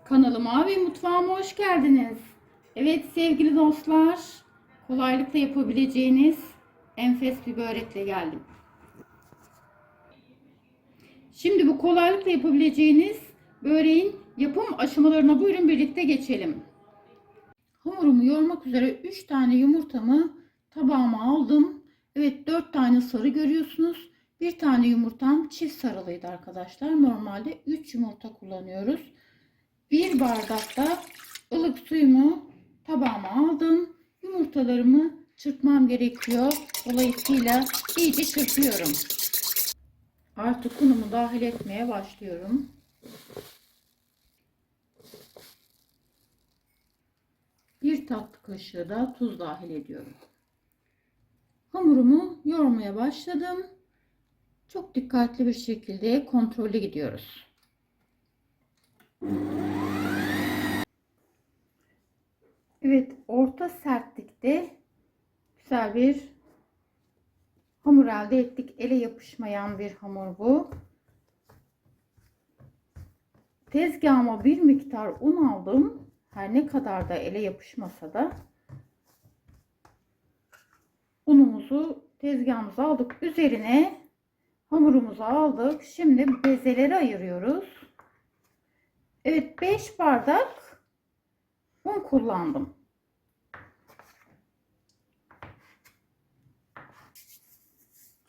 Kanalıma ve mutfağıma hoş geldiniz. Evet sevgili dostlar, kolaylıkla yapabileceğiniz enfes bir börekle geldim. Şimdi bu kolaylıkla yapabileceğiniz böreğin yapım aşamalarına buyurun birlikte geçelim. Hamurumu yoğurmak üzere 3 tane yumurtamı tabağıma aldım. Evet 4 tane sarı görüyorsunuz. Bir tane yumurtam çift sarılıydı arkadaşlar. Normalde 3 yumurta kullanıyoruz. Bir bardakta ılık suyumu tabağıma aldım. Yumurtalarımı çırpmam gerekiyor. Dolayısıyla iyice çırpıyorum. Artık unumu dahil etmeye başlıyorum. Bir tatlı kaşığı da tuz dahil ediyorum. Hamurumu yoğurmaya başladım. Çok dikkatli bir şekilde kontrollü gidiyoruz. Evet, orta sertlikte güzel bir hamur elde ettik. Ele yapışmayan bir hamur bu. Tezgahıma bir miktar un aldım. Her ne kadar da ele yapışmasa da unumuzu tezgahımıza aldık. Üzerine hamurumuzu aldık. Şimdi bezeleri ayırıyoruz. Evet 5 bardak un kullandım.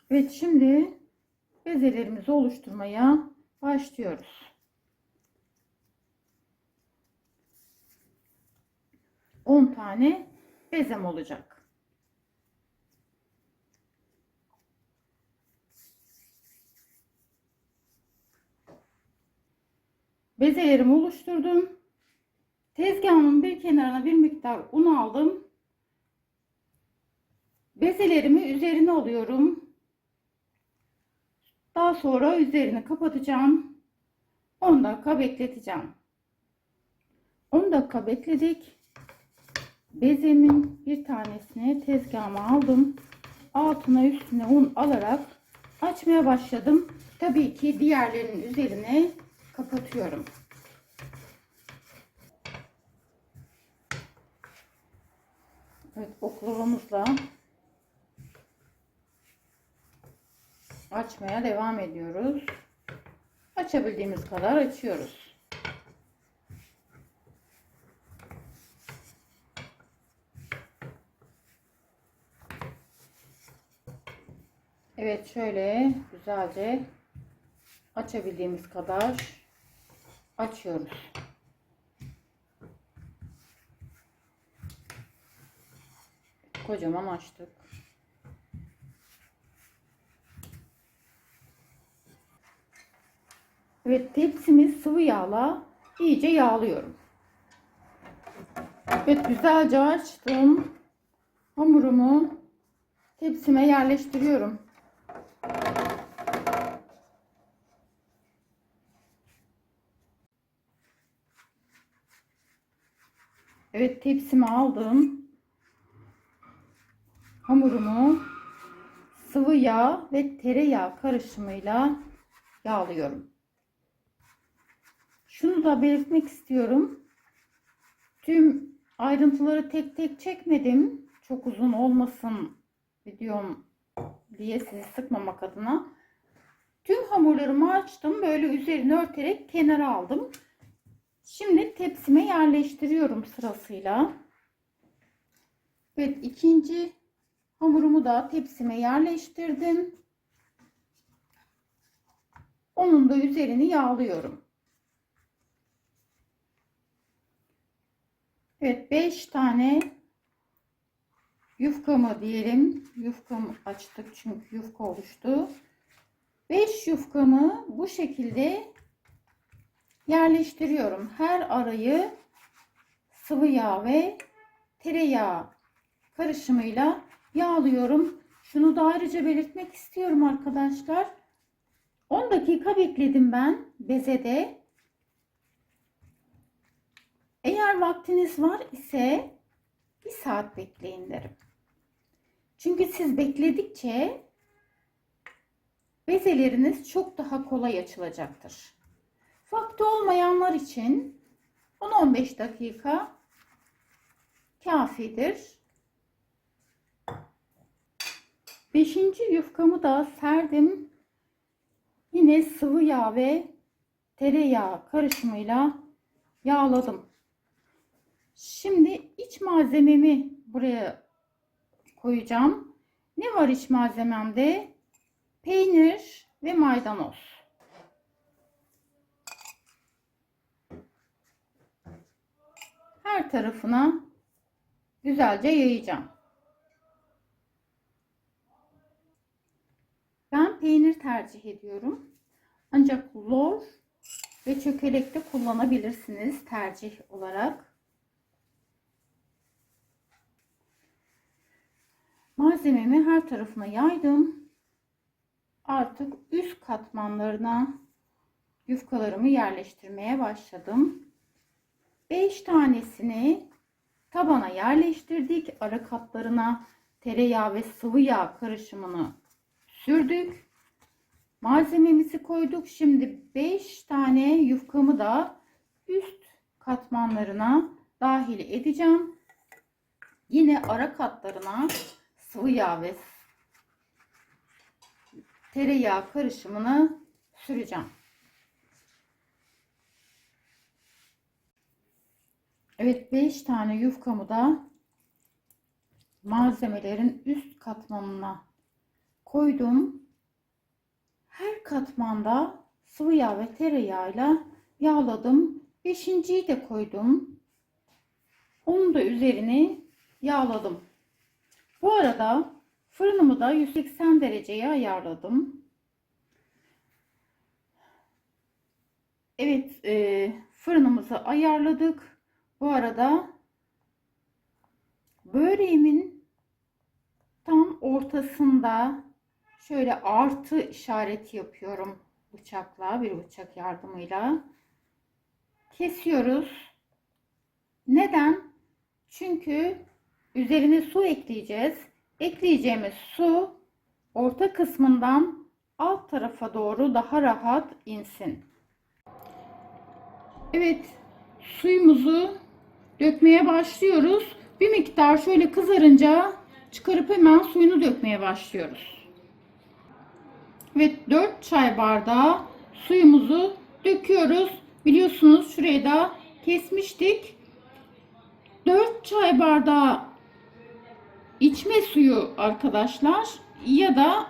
Evet şimdi bezelerimizi oluşturmaya başlıyoruz. 10 tane bezem olacak. Bezelerimi oluşturdum. Tezgahımın bir kenarına bir miktar un aldım. Bezelerimi üzerine alıyorum. Daha sonra üzerini kapatacağım. 10 dakika bekleteceğim. 10 dakika bekledik. Bezemin bir tanesini tezgahıma aldım. Altına üstüne un alarak açmaya başladım. Tabii ki diğerlerinin üzerine kapatıyorum. Evet, oklavamızla açmaya devam ediyoruz. Açabildiğimiz kadar açıyoruz. Evet şöyle güzelce açabildiğimiz kadar açıyoruz. Kocaman açtık. Evet tepsimi sıvı yağla iyice yağlıyorum. Evet güzelce açtım. Hamurumu tepsime yerleştiriyorum. Evet tepsimi aldım. Hamurumu sıvı yağ ve tereyağı karışımıyla yağlıyorum. Şunu da belirtmek istiyorum. Tüm ayrıntıları tek tek çekmedim. Çok uzun olmasın videom diye sizi sıkmamak adına. Tüm hamurlarımı açtım. Böyle üzerini örterek kenara aldım. Şimdi tepsime yerleştiriyorum sırasıyla. Evet ikinci hamurumu da tepsime yerleştirdim. Onun da üzerini yağlıyorum. Evet 5 tane yufkamı diyelim. Yufkamı açtık çünkü yufka oluştu. 5 yufkamı bu şekilde yerleştiriyorum. Her arayı sıvı yağ ve tereyağı karışımıyla yağlıyorum. Şunu da ayrıca belirtmek istiyorum arkadaşlar. 10 dakika bekledim ben bezede. Eğer vaktiniz var ise 1 saat bekleyin derim. Çünkü siz bekledikçe bezeleriniz çok daha kolay açılacaktır. Vakti olmayanlar için 10-15 dakika kafidir. 5. yufkamı da serdim. Yine sıvı yağ ve tereyağı karışımıyla yağladım. Şimdi iç malzememi buraya koyacağım. Ne var iç malzememde? Peynir ve maydanoz. Her tarafına güzelce yayacağım. Ben peynir tercih ediyorum. Ancak lor ve çökelek de kullanabilirsiniz tercih olarak. Malzememi her tarafına yaydım. Artık üst katmanlarına yufkalarımı yerleştirmeye başladım. 5 tanesini tabana yerleştirdik. Ara katlarına tereyağı ve sıvı yağ karışımını sürdük. Malzememizi koyduk. Şimdi 5 tane yufkamı da üst katmanlarına dahil edeceğim. Yine ara katlarına sıvı yağ ve tereyağı karışımını süreceğim. Evet, 5 tane yufkamı da malzemelerin üst katmanına koydum. Her katmanda sıvı yağ ve tereyağıyla yağladım. 5.'yi de koydum. Onun da üzerine yağladım. Bu arada fırınımı da 180 dereceye ayarladım. Evet, fırınımızı ayarladık. Bu arada böreğimin tam ortasında şöyle artı işareti yapıyorum bıçakla, bir bıçak yardımıyla kesiyoruz. Neden? Çünkü üzerine su ekleyeceğiz. Ekleyeceğimiz su orta kısmından alt tarafa doğru daha rahat insin. Evet, suyumuzu dökmeye başlıyoruz. Bir miktar şöyle kızarınca çıkarıp hemen suyunu dökmeye başlıyoruz. Evet, 4 çay bardağı suyumuzu döküyoruz. Biliyorsunuz şurayı da kesmiştik. 4 çay bardağı içme suyu arkadaşlar, ya da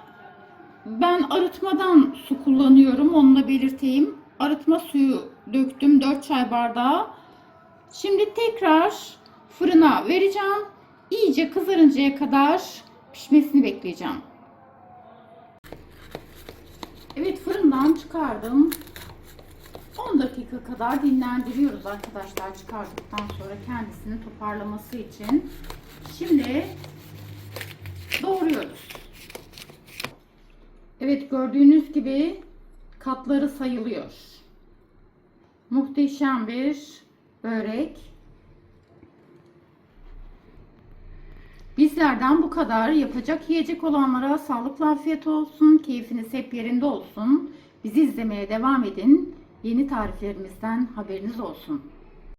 ben arıtmadan su kullanıyorum, onu da belirteyim. Arıtma suyu döktüm 4 çay bardağı. Şimdi tekrar fırına vereceğim. İyice kızarıncaya kadar pişmesini bekleyeceğim. Evet, fırından çıkardım. 10 dakika kadar dinlendiriyoruz arkadaşlar, çıkardıktan sonra kendisini toparlaması için. Şimdi doğruyoruz. Evet, gördüğünüz gibi katları sayılıyor. Muhteşem bir börek. Bizlerden bu kadar. Yapacak yiyecek olanlara sağlıklı, afiyet olsun. Keyfiniz hep yerinde olsun. Bizi izlemeye devam edin. Yeni tariflerimizden haberiniz olsun.